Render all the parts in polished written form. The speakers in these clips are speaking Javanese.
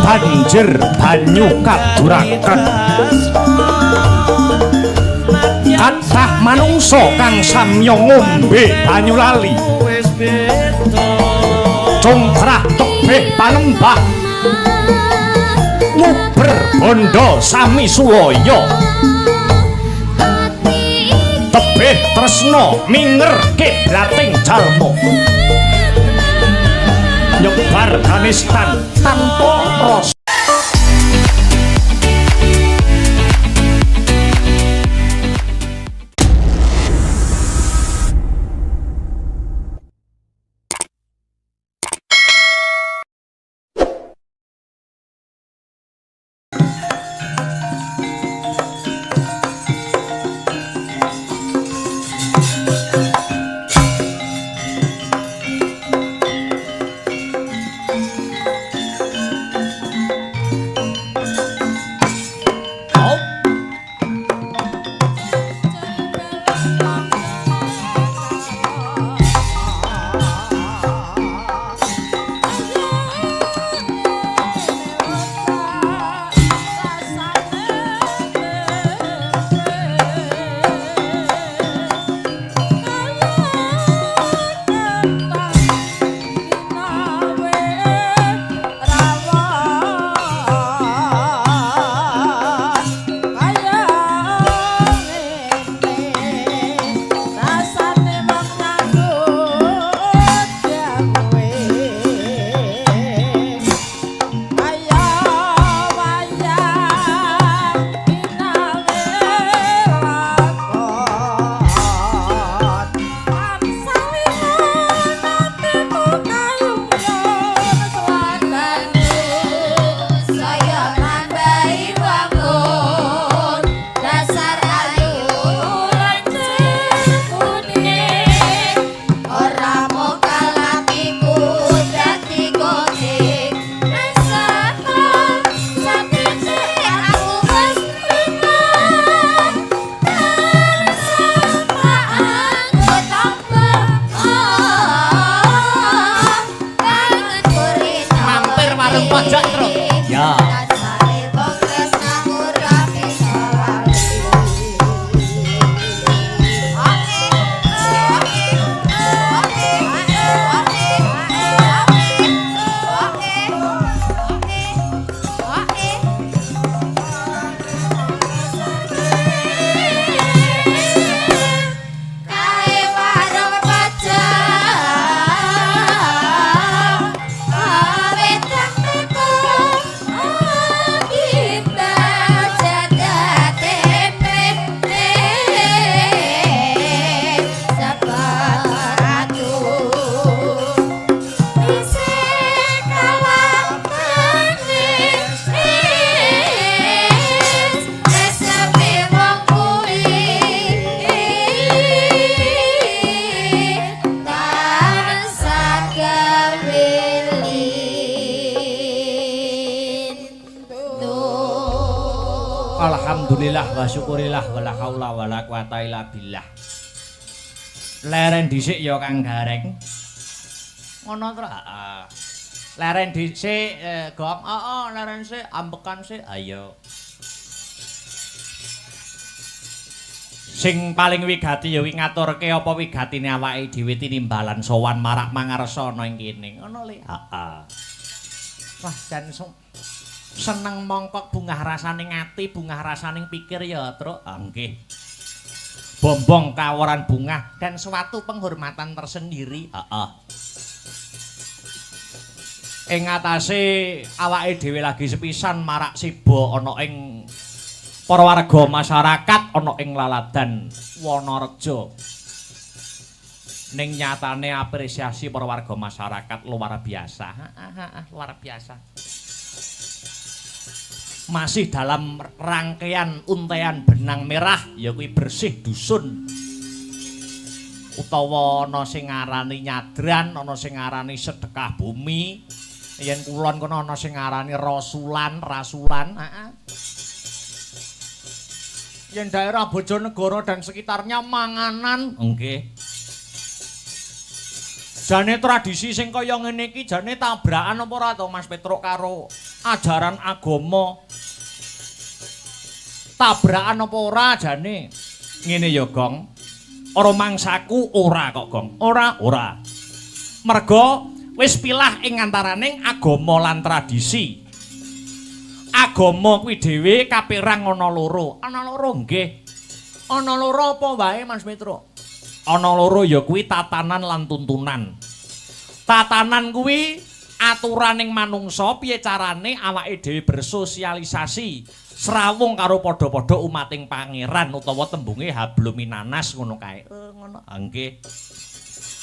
banjir banyu kaduraken kathah manungsa kang samya ngombe banyu lali congkrah tebih panembah nguber bondo sami sulaya tebih tresna minger kiblating jalma nyebar kanistan tanpa rasa Alhamdulillah wa syukurillah wala haula wala quwata illa billah. Leren dhisik ya Kang Gareng. Ngono to? Heeh. Leren dhisik Gong. Heeh, leren sik ambekan sik. Ayo. Sing paling wigati ya wi ngaturke apa wigatine awake dhewe tinimbalan sowan marak mangarsa ana ing kene. Ngono le. Heeh. Wah, jan seneng mongkok bungah rasaning ati, bungah rasaning pikir ya, Truk. Nggih. Bombong kaworan bungah dan suatu penghormatan tersendiri. Heeh. Ing atase awake dhewe lagi sepisan marak siba ana ing para warga masyarakat ana ing laladan Wonorejo. Ning nyatane apresiasi para warga masyarakat luar biasa. Luar biasa. Masih dalam rangkaian untean benang merah ya kuwi bersih dusun utawa ana sing ngarani nyadran, ana sing ngarani sedekah bumi, yen kulon kono ana sing ngarani rasulan, yen daerah Bojonegoro dan sekitarnya manganan nggih Jane tradisi sing kaya ngene iki jane tabrakan apa ora to Mas Petruk karo ajaran agama? Tabrakan apa ora jane? Ngene ya, Gong. Ora mangsaku ora kok, Gong. Ora. Merga wis pilah ing antaraning agama lan tradisi. Agama kuwi dhewe kapérang ana loro. Ana loro nggih. Ana loro apa wae Mas Petruk? Ana loro ya kuwi tatanan lan tuntunan. Tatanan kuwi aturaning manungsa piye carane awake dhewe bersosialisasi srawung karo padha-padha umating pangeran utawa tembunge habluminanas ngono kae. Ngono. Nggih.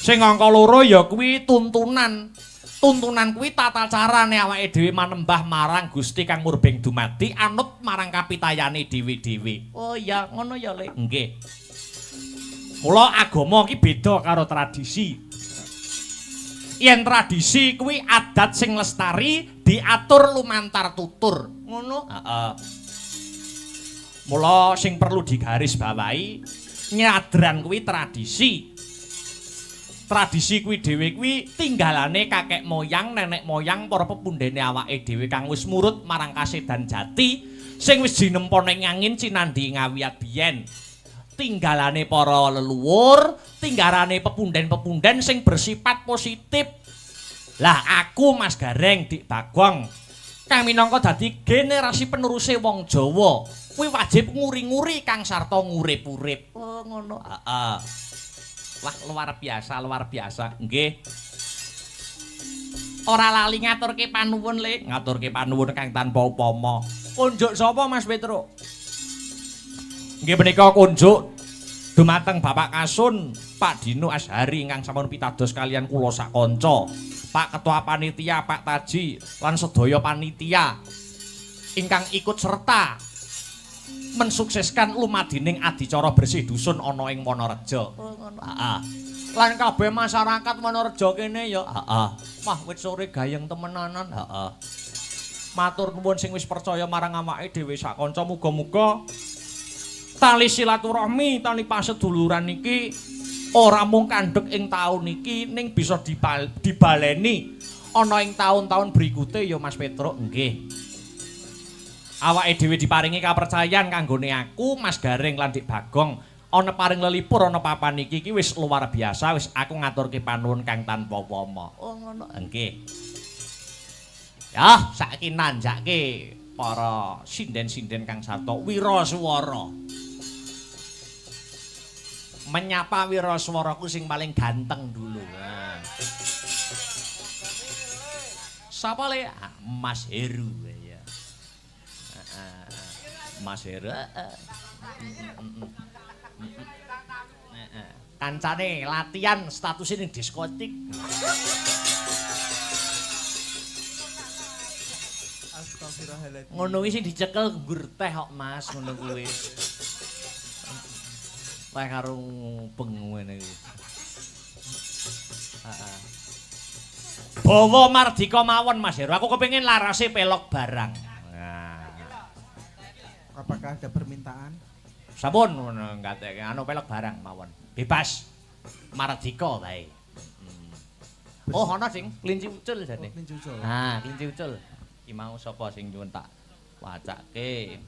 Sing angka loro ya kuwi tuntunan. Tuntunan kuwi tata carane awake dhewe manembah marang Gusti kang murbeng dumadi anut marang kapitayane dhewe-dhewe. Oh iya, ngono ya, Le. Nggih. Mula agama iki beda karo tradisi. Yen tradisi kuwi adat sing lestari diatur lumantar tutur. Ngono? Heeh. Mula sing perlu digarisbawahi nyadran kuwi tradisi. Tradisi kuwi dhewe kuwi tinggalane kakek moyang, nenek moyang, para pepundhene awake dhewe kang wis murut marang kasedan jati sing wis jinempa ning angin cinandhi ngawiyat biyen. Tinggalane para leluhur, tinggalane pepundhen-pepundhen sing bersifat positif. Lah aku Mas Gareng Dik Bagong kang minangka dadi generasi peneruse wong Jawa, kuwi wajib nguri-nguri kang sarta ngurip-urip. Oh ngono. Heeh. Wah luar biasa. Nggih. Ora lali ngaturke panuwun, Le. Ngaturke panuwun kang tanpa upama. Kunjuk sapa Mas Petruk? Nggih menika kunjuk dumateng Bapak Kasun Pak Dino Ashari ingkang sampun pitados kalian kula sakanca, Pak Ketua Panitia Pak Taji lan sedaya panitia ingkang ikut serta mensukseskan lumadining adicara bersih dusun ana ing Wonorejo. Heeh. Lan kabeh masyarakat Wonorejo kene ya. Heeh. Wah wit sore gayeng temenanan. Heeh. Matur nuwun sing wis percaya marang awake dhewe sakanca muga-muga tali silaturahmi, tali paseduluran iki ora mung kandhek ing taun iki ning bisa dibaleni ana ing taun-taun berikute ya Mas Petruk. Nggih. Awake dhewe diparingi kapercayan kanggone aku Mas Gareng lan Dik Bagong ana paring lelipur ana papan iki wis luar biasa, wis aku ngaturke panuwun kang tanpa wama. Oh ngono. Nggih. Ya, saiki nanjake para sinden-sinden kang sarta wiraswara. Menyapa wiraswaraku sing paling ganteng dulu. Nah. Sapa Le? Mas Heru ya. Mas Heru. Kancane latihan status ning diskotik. Astagfirullahaladzim. Ngono kuwi sing dicekel nggur teh kok Mas, ngono kuwi. Teh karo beng ngene iki. Heeh. Bawa mardika mawon Mas Heru. Aku kepengin larase pelok barang. Nah. Apakah ada permintaan? Sampun ngateke anu pelok barang mawon. Bebas. Mardika bae. Oh, ana sing kelinci ucul jane. Kelinci ucul. Nah, kelinci ucul. Iki mau sapa sing nyuwun tak wacake.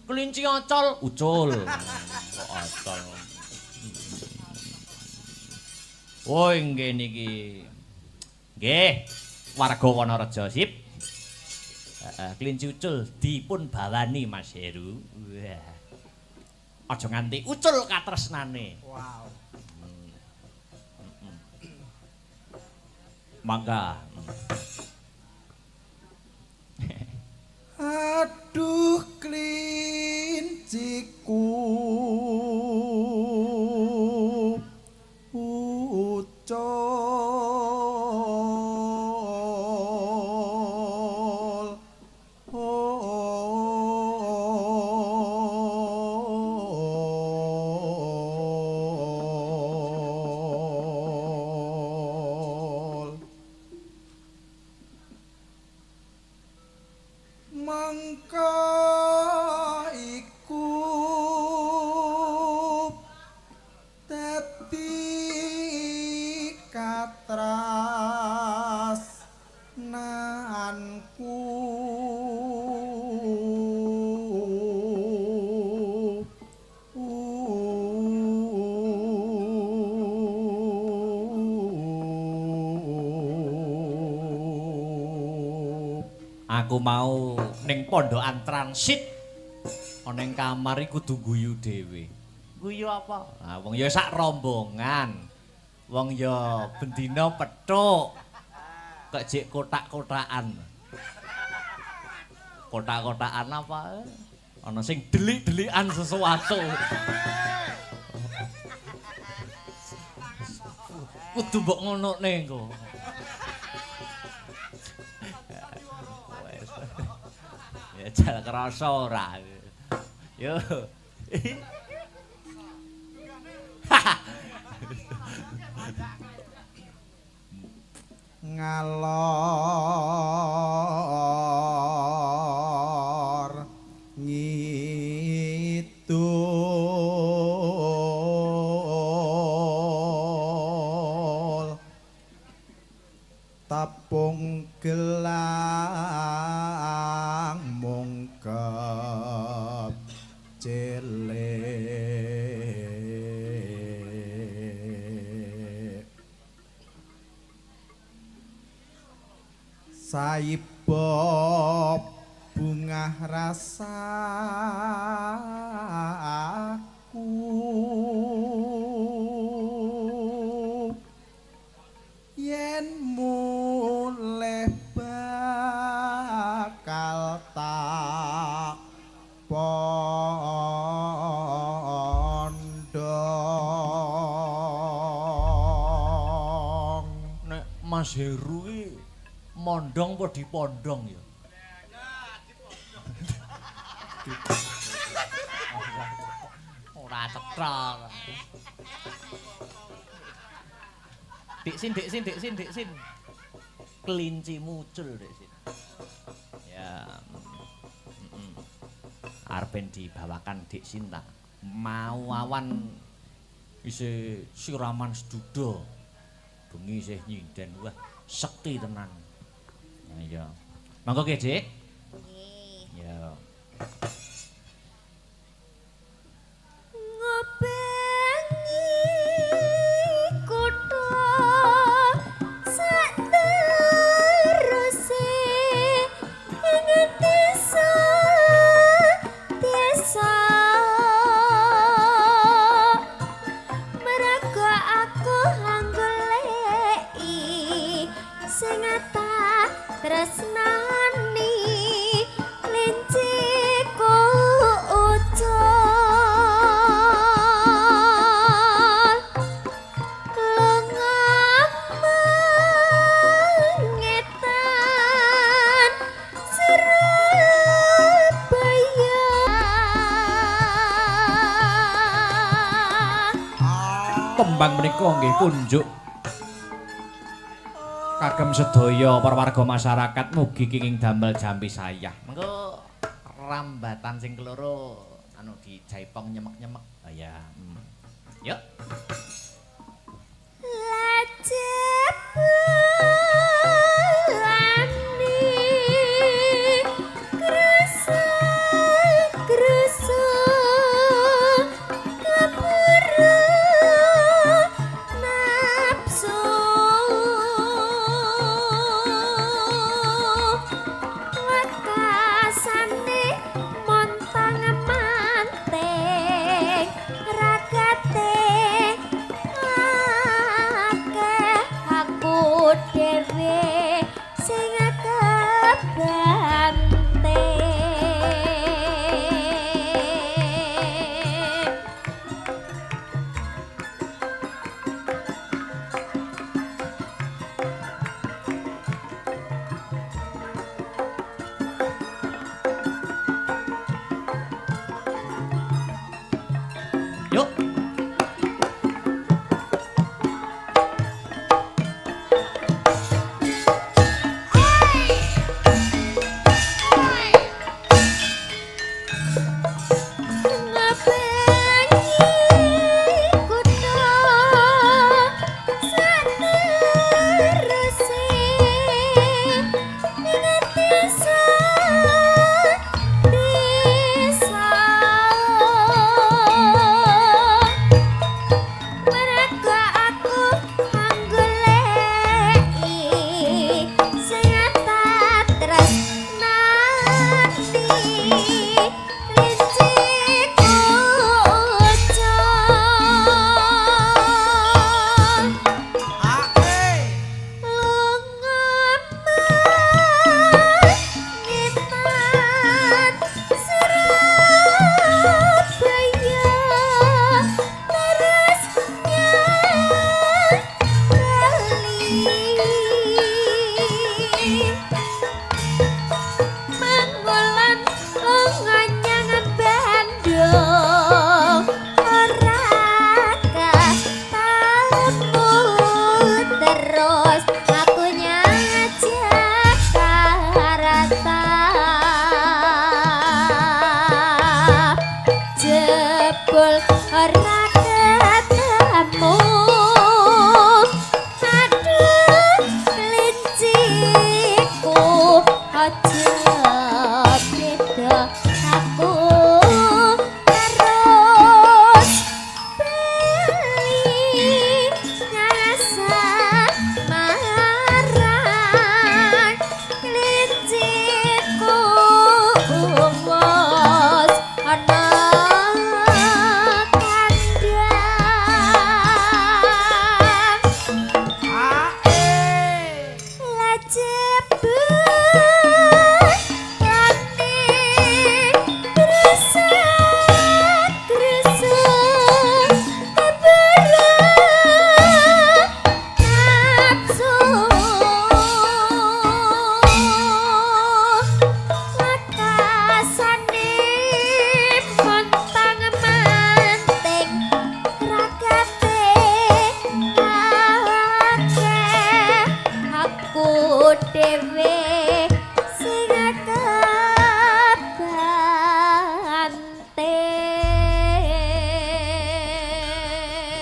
Kelinci ocol, ucul. Kok ocol. Oh, nggih niki. Nggih, warga Wonorejo sip. Kelinci ucul dipun bawani Mas Heru. Wah. Aja nganti ucul katresnane. Wow. Mangga. Aduh klinciku ucul mangka iku dadi katra Aku mau ning pondokan transit. Ana ning kamar iki kudu guyu dhewe. Guyu apa? Ah wong ya sak rombongan. Wong ya bendina pethuk. Kok jek kotak-kotakan. Kotak-kotakan apa? Ana sing delik-delikan sesuatu. Kudu mbok ngonokne engko. Ya jal krasa ora. Yo. Ngalor ngidul tapung gelang mungkep cilik saibop bungah rasaku yen mulih bakal tak pondong. Nek Mas Heru iki mondong apa dipondong ya? Ora cetha. Dik sin. Kelinci muncul Dik sin. Ya. Arep dibawakan Dik sin ta. Mau awan isih siraman seduda. Bengi isih nyinden. Wah, sekti tenan. Nah iya. Mangga ki, Dik. Nggih. Ya. Ngobengi kutha sateruse ing desa merga aku anggoleki sing tak tresnani linciku ucul lungaman Surabaya Tembang menika nggih kunjuk kagem sedaya para warga masyarakat mugi kenging damel jampi sayah. Mengko rambatan sing keloro anu dijaipong nyemek-nyemek. Oh ya. Yuk. Dewe sing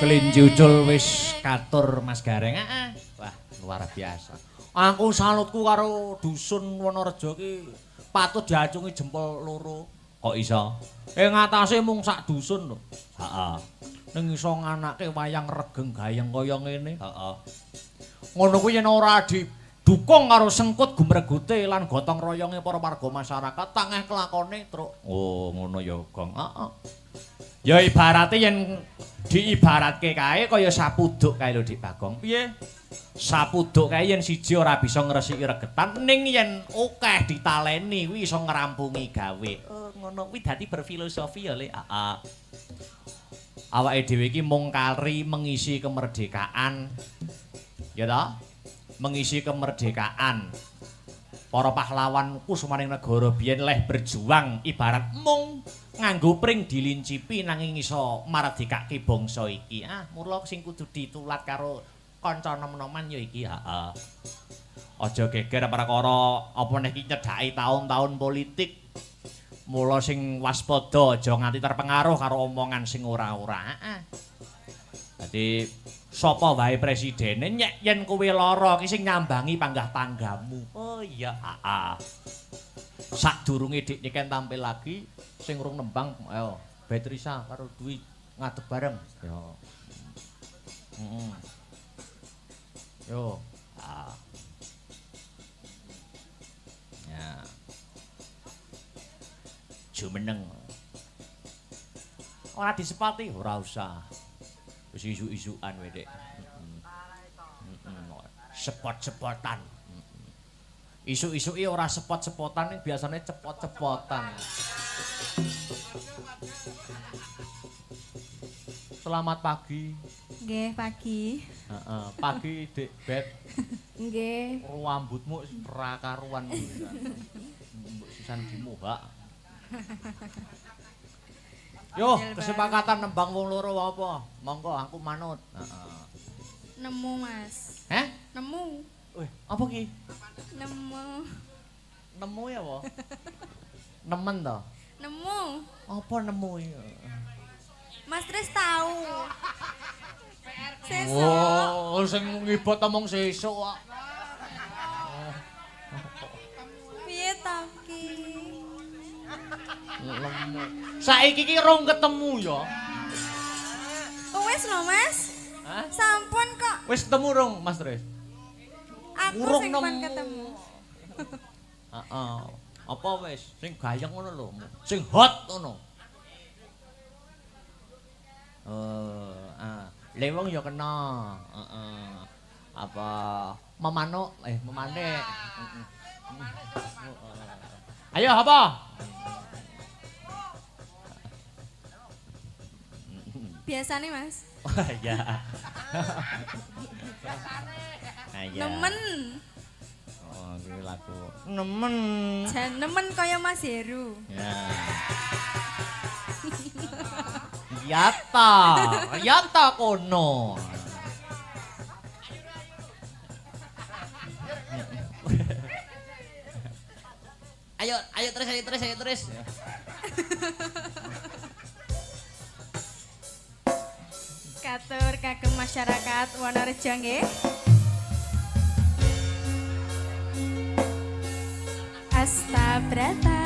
Kelinci ucul wis katur Mas Gareng. Wah, luar biasa. Aku salutku karo dusun Wonorejo ki patut diacungi jempol loro. Kok iso? Ngatasé mung sak dusun lho. Heeh. Ning iso nganake wayang regeng gayeng kaya ngene. Heeh. Ngono kuwi yen ora didukung karo sengkut gumregute lan gotong royonge para warga masyarakat tangeh kelakone truk. Oh, ngono ya, Gong. Heeh. Ya ibarate yen diibaratke kae kaya sapuduk kae lho Dik Bagong. Piye? Sapuduk kae yen siji ora bisa ngresiki regetan ning yen akeh ditaleni kuwi iso ngrampungi gawe. Oh, ngono kuwi dadi berfilosofi ya, Le. Heeh. Awake dhewe iki mung kari mengisi kemerdekaan. Ya toh? Mengisi kemerdekaan. Para pahlawan kusumaning negara biyen leh berjuang ibarat mung nganggo pring dilincipi nanging iso mardikake bangsa iki. Mula sing kudu ditulat karo kanca nom-noman ya iki, heeh. Aja geger perkara apa nek iki nyedhaki taun-taun politik. Mula sing waspada aja nganti terpengaruh karo omongan sing ora-ora. Dadi sapa wae presidene nyek yen kowe lara ki sing nyambangi panggah-panggamu. Oh iya, heeh. Sadurunge Dik Niken tampil lagi sing urung nembang ayo Beatrice karo Dwi ngadeg bareng. Yo. Yo. Ya. Jumeneng. Ora disepati, ora usah. Wis isu-isukan wae, Dik. Sepot-sepotan. Isu-isuke ora sepot-sepotan, biasanya cepot-cepotan. Selamat pagi. Nggih, pagi. Heeh, pagi Dik Bet. Nggih. Rambutmu ora karuan mbok sisan dimuhak. Yo, kesepakatan nembang wong loro apa? Monggo aku manut. Heeh. Nemu, Mas. Heh? Nemu. Wih, apa ki? Nemu. Nemu ya apa? Nemen to? Nemu. Apa nemu ya? Mas Tris tahu. Sesuk. Oh, sing ngibot omong sesuk kok. Piye ta ki? Saiki ki rong ketemu ya. Oh, wis lho, Mas. Hah? Sampun kok. Wis ketemu rong, Mas Tris? Aku Urung sing nemu. pan ketemu. Heeh. Apa wis sing gayeng ngono lho. Sing hot ngono. Lewong ya kena. Heeh. Apa memanuk memanik. Ayo apa? Biasane, Mas. Wah, ya. Nemen. Oh, kuwi lagu. Nemen. Jan nemen kaya Mas Heru. Ya. Yata kono. Ayo terus. Katur kagem masyarakat Wonorejo nggih. Astabrata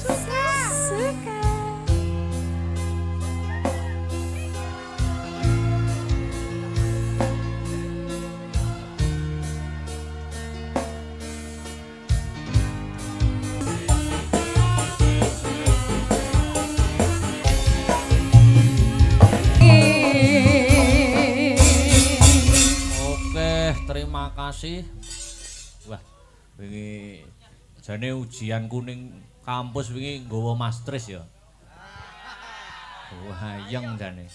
suka. Oke, terima kasih. Wah, wingi jane ujian kuning kampus wingi nggawa Mas Tris ya. Wayang jane.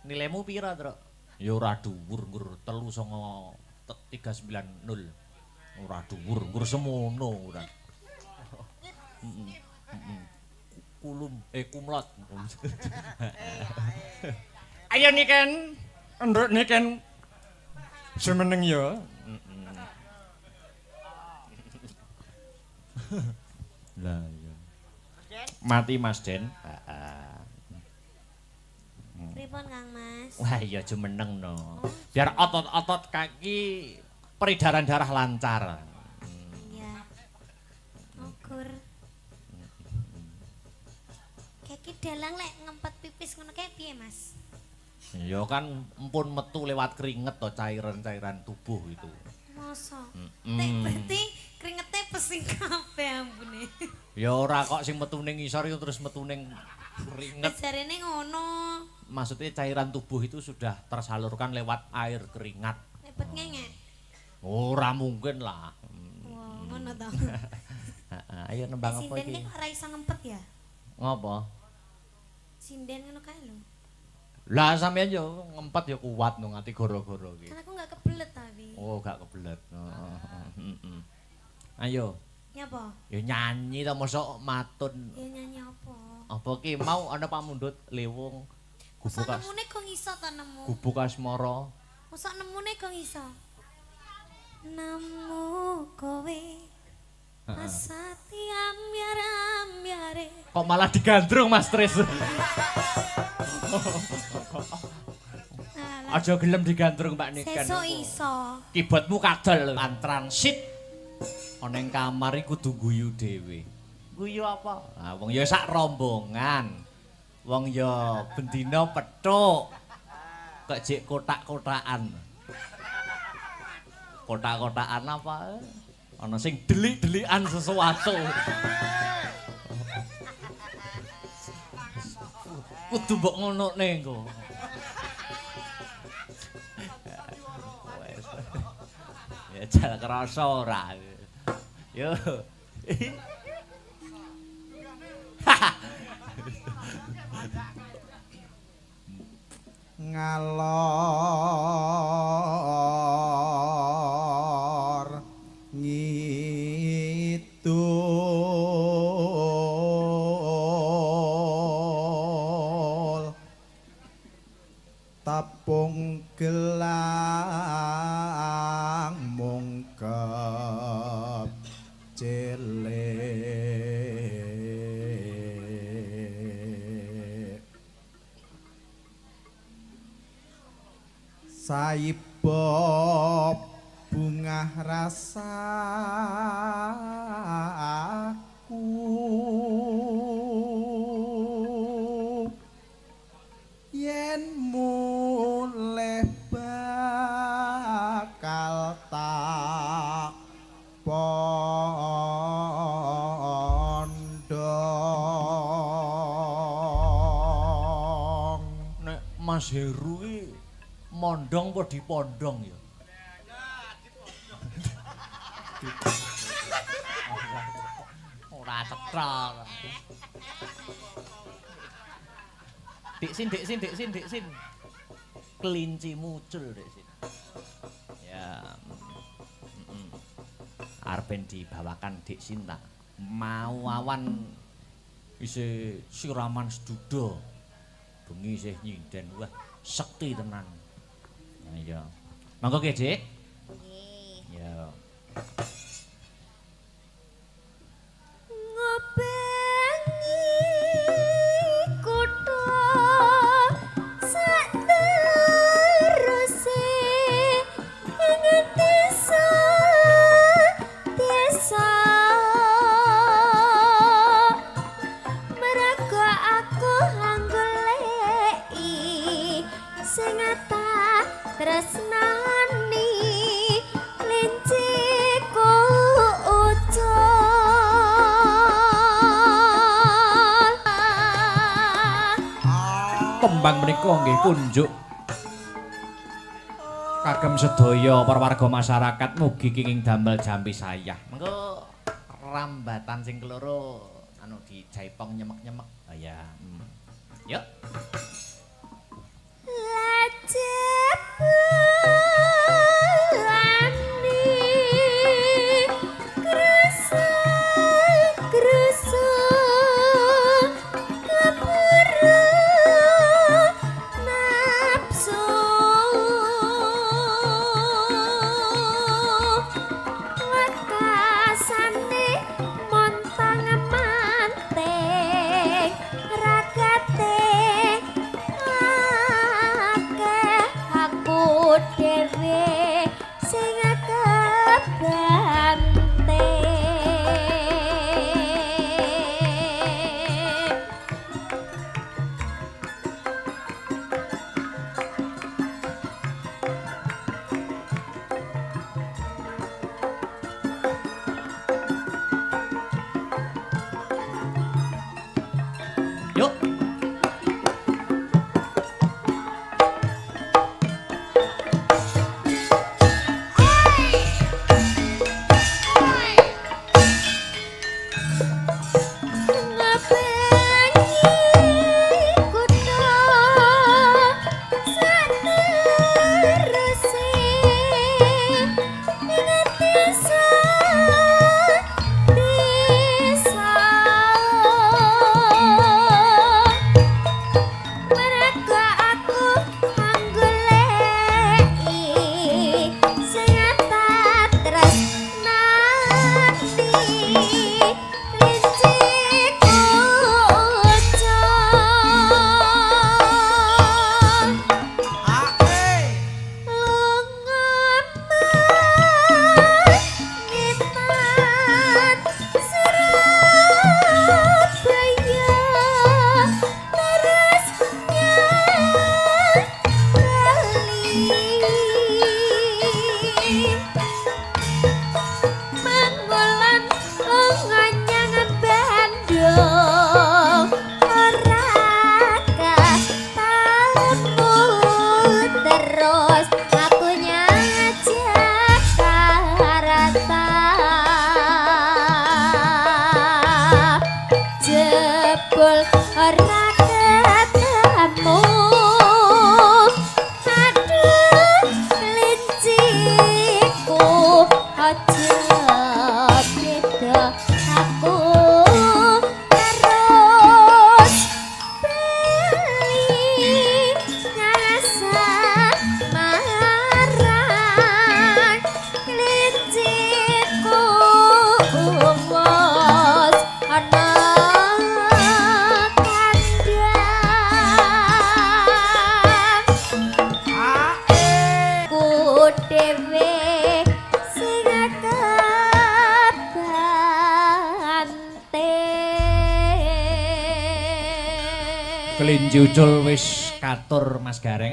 Nilaimu pira, Truk? Ya ora dhuwur, Ngur 390. Ora dhuwur, Ngur semono ora. Kumlot. Ayo Niken. Nduk Niken. Semeneng ya. Lah iya. Mati Mas Den. pripun Kang Mas? Wah iya jumeneng no. Biar otot-otot kaki peredaran darah lancar. Iya. Ukur. Kaki dalang lek ngempet pipis ngono kae piye Mas? Ya kan empun metu lewat keringet to cairan-cairan tubuh itu. Masa? Nek berarti kringete pesing kabeh ambune. Ya ora kok sing metu ning ngisor itu terus metu ning keringet. Jarene ngono. Maksudnya cairan tubuh itu sudah tersalurkan lewat air keringat. Lepet ngengek. Ora mungkin lah. Wah, ngono to. Ayo nembang apa Sinden iki? ki ora iso ngempet ya? Ngopo? Sinden ngono kae lho. Lah sampeyan yo ngempet yo kuat no ngati goro-goro iki. Kan aku gak kebelet tapi. Oh, gak kebelet. Ayo. Nyapa? Ya nyanyi ta mosok matun. Ya nyanyi apa? Apa ki mau ana pamundhut lewung Masa gubuk nemune kok iso ta nemu? gubuk asmara. Masa nemune kok iso? Nemu kowe asati ambyar-ambyare. Kok malah digandrung Mas Tris. Aja gelem digandrung Mbak Niken. Sesuk iso. Kibotmu kadal lan transit. Ana ing kamar iku kudu guyu dhewe. Guyu apa? Ah wong ya sak rombongan. Wong ya bendina pethuk. Kok jek kotak-kotakan. Kotak-kotakan apa? Ana sing delik-delikan sesuatu. Kudu mbok ngono ning kok. Ya jal krasa ora. Yo. Ngalor ngidul tapung gelang mungkep cilik saibop bungah rasaku yen mulih bakal tak pondong. Nek Mas Heru iki mondong apa dipondong ya? Ora cetha. Dik sin. Kelinci muncul dik sin. Ya. Arep dibawakan dik Sinta. Mau awan isih siraman seduda. Bengi isih nyinden. Wah, sekti tenan. Nah iya. Monggo ki, Dik. Nggih. Ya. Ngobengi kutha sateruse ing desa mergo aku anggoleki sing tak tresnani linciku Kembang menika nggih kunjuk kagem sedaya para warga masyarakat mugi kenging damel jampi sayah. Mengko rambatan sing keloro anu dijaipong nyemek-nyemek. Ah ya. Yuk. wis ana kandhang ku dhewe sing kabante Kelinci ucul wis katur Mas Gareng.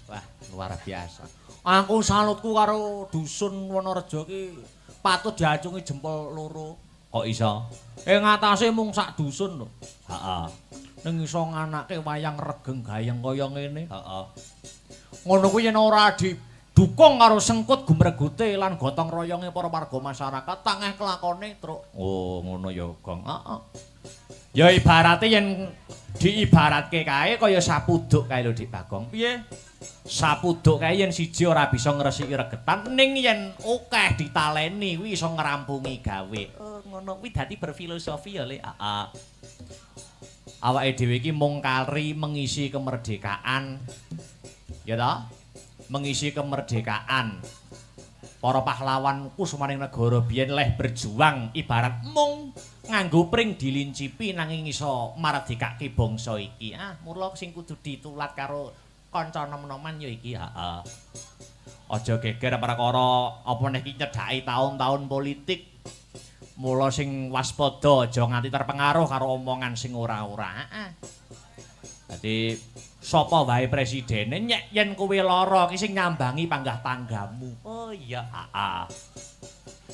Wah, luar biasa. Aku salutku karo dusun Wonorejo ki patut diacungi jempol loro. Kok iso? Ngatasé mung sak dusun lho. Heeh. Ning iso nganake wayang regeng gayeng kaya ngene. Heeh. Ngono kuwi yen ora didukung karo sengkut gumregute lan gotong royonge para warga masyarakat tangeh kelakone truk. Oh, ngono ya, Gong. Heeh. Ya ibarate yen diibaratke kae kaya sapuduk kae lho Dik Bagong. Piye? Sapuduk kae yen siji ora bisa ngresiki regetan ning yen akeh ditaleni kuwi iso ngrampungi gawe. Oh, ngono kuwi dadi berfilosofi ya, Le. Heeh. Awake dhewe iki mung kari mengisi kemerdekaan. Ya toh? Mengisi kemerdekaan. Para pahlawanku sumaning negara biyen leh berjuang ibarat mung nganggo pring dilincipi nanging iso mardekake bangsa iki. Mula sing kudu ditulat karo kanca nom-noman ya iki. Heeh. Aja geger perkara apa nek iki nyedhaki taun-taun politik. Mula sing waspada aja nganti terpengaruh karo omongan sing ora-ora. Dadi sapa wae presidene nyek yen kowe lara ki sing nyambangi panggah tanggamu. Oh iya,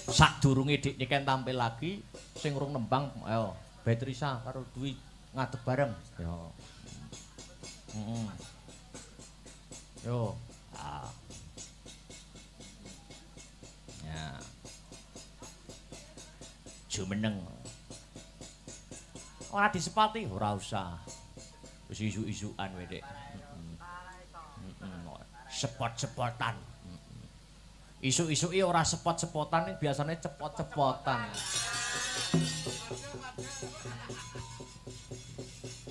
Sadurunge Dik Niken tampil lagi sing urung nembang ayo Beatrice karo Dwi ngadeg bareng. Yo. Yo. Ya. Jumeneng. Ora disepati, ora usah. Wis isu-isukan wae, Dik. Sepot-sepotan. Isu-isuke ora sepot-sepotan, biasane cepot-cepotan.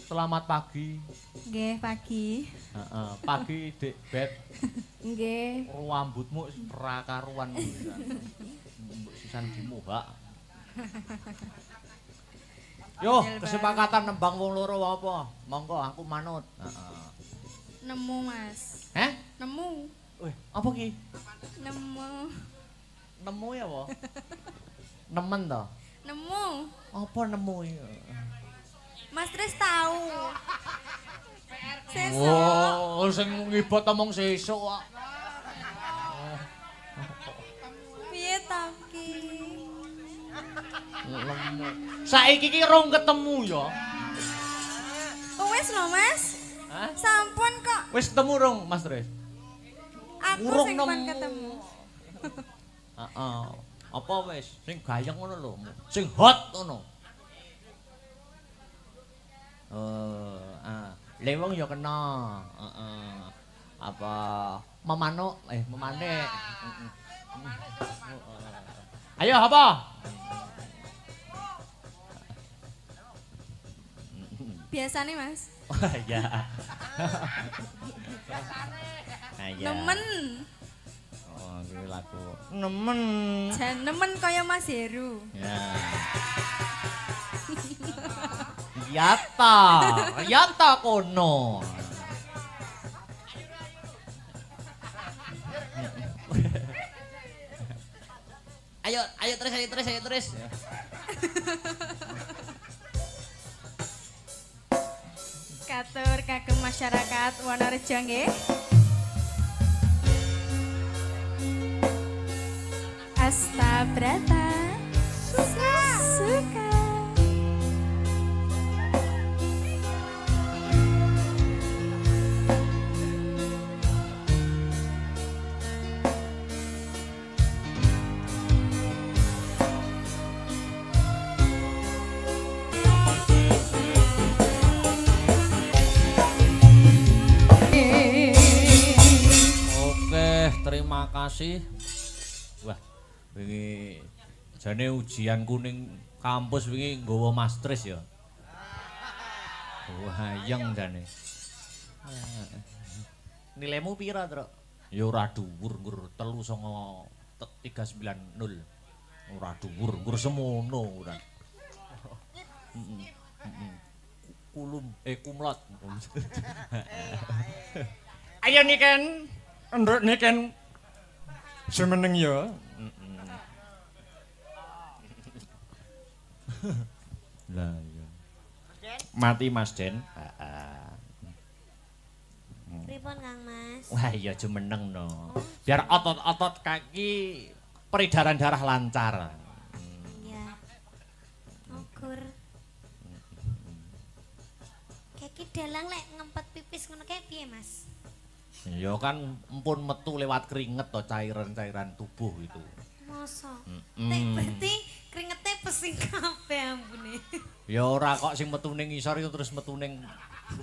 Selamat pagi. Nggih, pagi. Heeh, pagi Dik Bet. Nggih. Rambutmu ora karuan pisan. Mbok sisan dimuhak. Yo, kesepakatan nembang wong loro apa? Monggo aku manut. Heeh. Nemu, Mas. Heh? Nemu. Wih, apa ki? Nemu. Nemu ya apa? Nemen to? Nemu. Apa nemu ya? Mas Tris tahu. Sesuk. Oh, sing ngibot omong sesuk kok. Piye ta ki? Lemu. Saiki ki rong ketemu ya. Oh, wis lho, Mas. Hah? Sampun kok. Wis ketemu rong, Mas Tris? Aku Urung sing nemu. pun ketemu. Heeh. Apa wis sing gayeng ngono lho, sing hot ngono. Le wong ya kena. Heeh. Apa memanuk memanik. Ayo apa? Biasane, Mas. Wah, ya. Nemen. Oh, kuwi lagu. Nemen. Jan nemen kaya Mas Heru. Ya. Yata, yata kono. Ayo terus. Katur kagem masyarakat Wonorejo nggih. Astabrata suka. Terima kasih. Wah, wingi jane ujian kuning kampus wingi nggawa Mas Tris ya. Hayang jane. Nilaimu pira, Truk? Ya ora dhuwur, Ngur. 3,390. Ora dhuwur semono ora. Kulum kumlot. Ayo niken nduk niken semeneng ya. Lah iya. Mati Mas Den. Heeh. Pripun Kang Mas? Wah iya jumeneng no. Biar otot-otot kaki peredaran darah lancar. Ya. Ukur. Kaki dalang lek ngempet pipis ngono kae piye Mas? Ya kan empun metu lewat keringet to cairan-cairan tubuh itu. Masa? Nek berarti keringetnya pesing kabeh ambune. Ya ora kok sing metu ning ngisor itu terus metu ning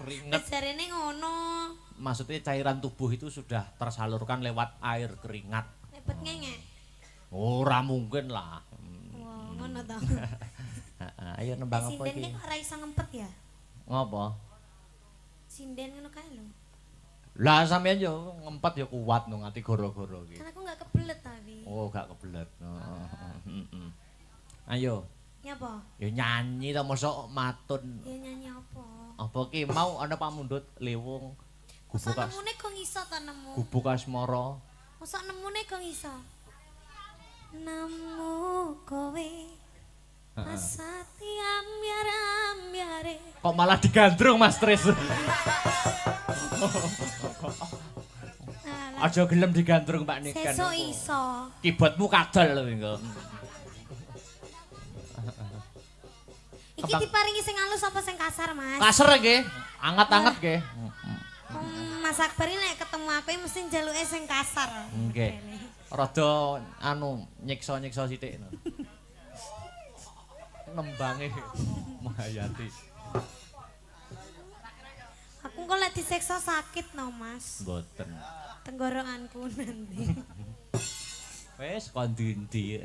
keringet. Jarene ngono. Maksudnya cairan tubuh itu sudah tersalurkan lewat air keringat. Lepet ngengek. Ora mungkin lah. Wah, ngono to. Ayo nembang apa Sinden iki? kok ora iso ngempet ya? Ngopo? Sinden ngono kae lho. Lah sampeyan yo ngempet yo kuat no ngati goro-goro iki. Kan aku enggak kebelet tapi. Oh, gak kebelet. Ayo. Nyapa? Ya nyanyi ta mosok matun. Ya nyanyi apa? Apa ki mau ana pamundhut lewung Masa gubuk nemune kok iso ta nemu? gubuk asmara. Masa nemune kok iso? Nemu kowe Asati ambyar-ambyare. Kok malah digandrung Mas Tris. Aja gelem digandrung Mbak Niken. Sesuk iso. Kibotmu kadal lho engko. Iki diparingi sing halus apa sing kasar, Mas? Kasar nggih, anget-anget nggih. Mas Akbar ini nek ketemu aku mesti njaluke sing kasar. Nggih. Rada anu nyiksa-nyiksa sithik. Nembange Mahayati. Aku kok lek diseksa sakit no, Mas. Mboten. Tenggorokanku nanti. Wes kon ndi.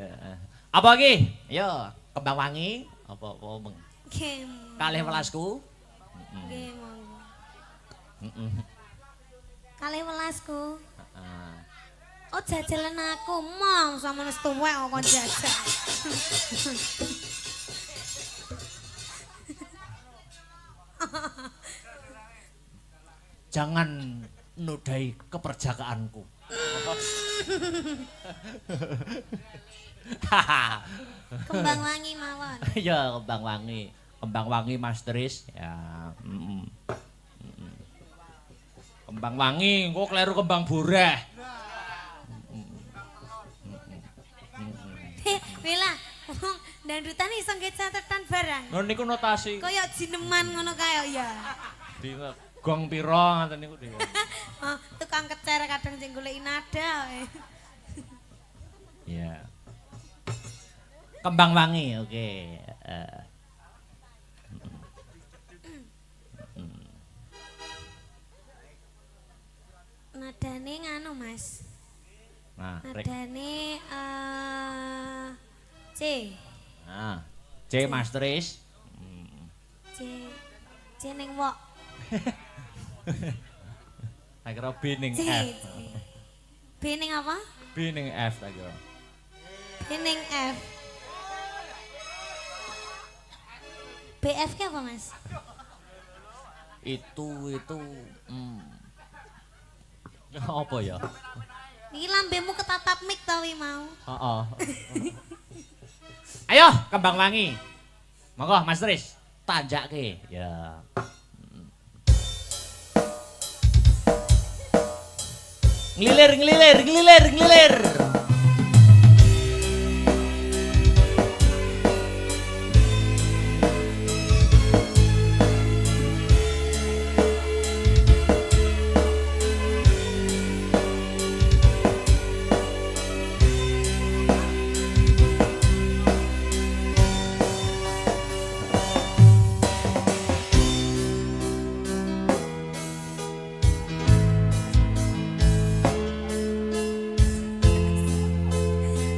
Apa iki? Yo, kembang wangi apa meng. Nggih. Kalih welasku. Nggih, monggo. Heeh. Kalih welasku. Heeh. Oh jajalan aku, Mom, sama wis tuwek kok kon jajal. Jangan nodai keperjakaanku. Kembang wangi mawon. Ya kembang wangi. Kembang wangi Mas Tris. Ya. Kembang wangi, engko kleru kembang boreh. Bella, dangdutan iso nggih catetan barang. Lho niku notasi. Kaya jineman ngono kae ya. Di gong pira ngoten niku dhewe. Oh, tukang kecer kadang sing goleki nada wae. Ya. Kembang wangi, oke. Nadane nganu, Mas. Nah, rek. Nadane C. Nah, C Mas Tris. C ning wok. Tak kira B ning C. F. B ning apa? B ning F tak kira. B ning F. BF ke apa, Mas? Itu apa ya? Iki lambemu ketatap mik ta wi mau. Heeh. Ayo kembang wangi. Monggo Mas Tris, tanjake. Ya. Ngelilir.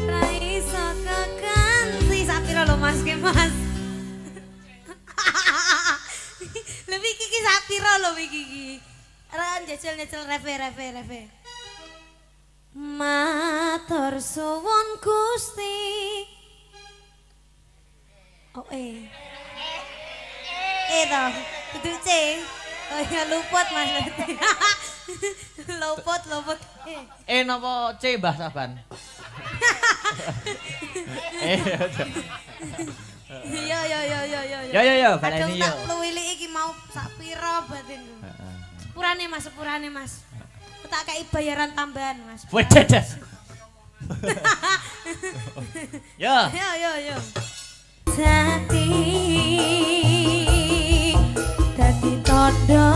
Ra iso keganti sapira lho Mas ki Mas. Lebih kiki sapira lho iki iki. Ra njajal reve. Matur suwun Gusti Oh toh, kudu C. Oh ya luput Mas. luput. Napa C Mbah Saban? Iya. Ya, baleni Kadang yo. tak luwili iki mau sak pira batinku. Sepurane Mas. Tak kei bayaran tambahan Mas. Wededes. Ya. Yo. Jati dadi tondo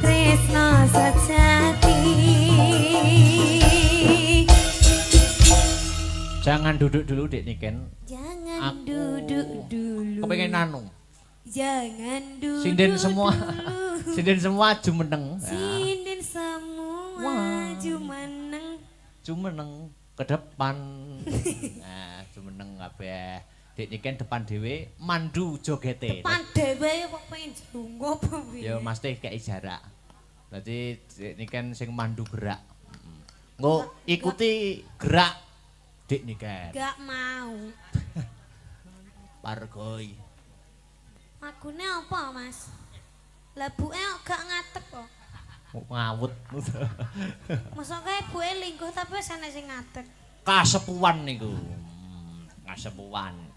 tresno sejati. Jangan duduk dulu Dik Niken. Jangan Aku duduk dulu. Kepengen nanu. Jangan duduk. Sinden semua. dulu. Sinden semua jumeneng. Ya. Sinden semua Wah. jumeneng. Jumeneng ke depan. Nah, jumeneng kabeh. Dik Niken depan dhewe mandu jogete. Depan dhewe kok pengen junggo apa piye? Ya mesti kei jarak. Dadi Dik Niken sing mandu gerak. Nggo ikuti gerak Dik Niken. Gak mau. Pargoi. Lagune apa, Mas? Labuke kok gak ngatek kok. Ngawut. Masa kae buke lingkuh tapi wis ana sing ngatek. Kasepuan niku. Kasepuan.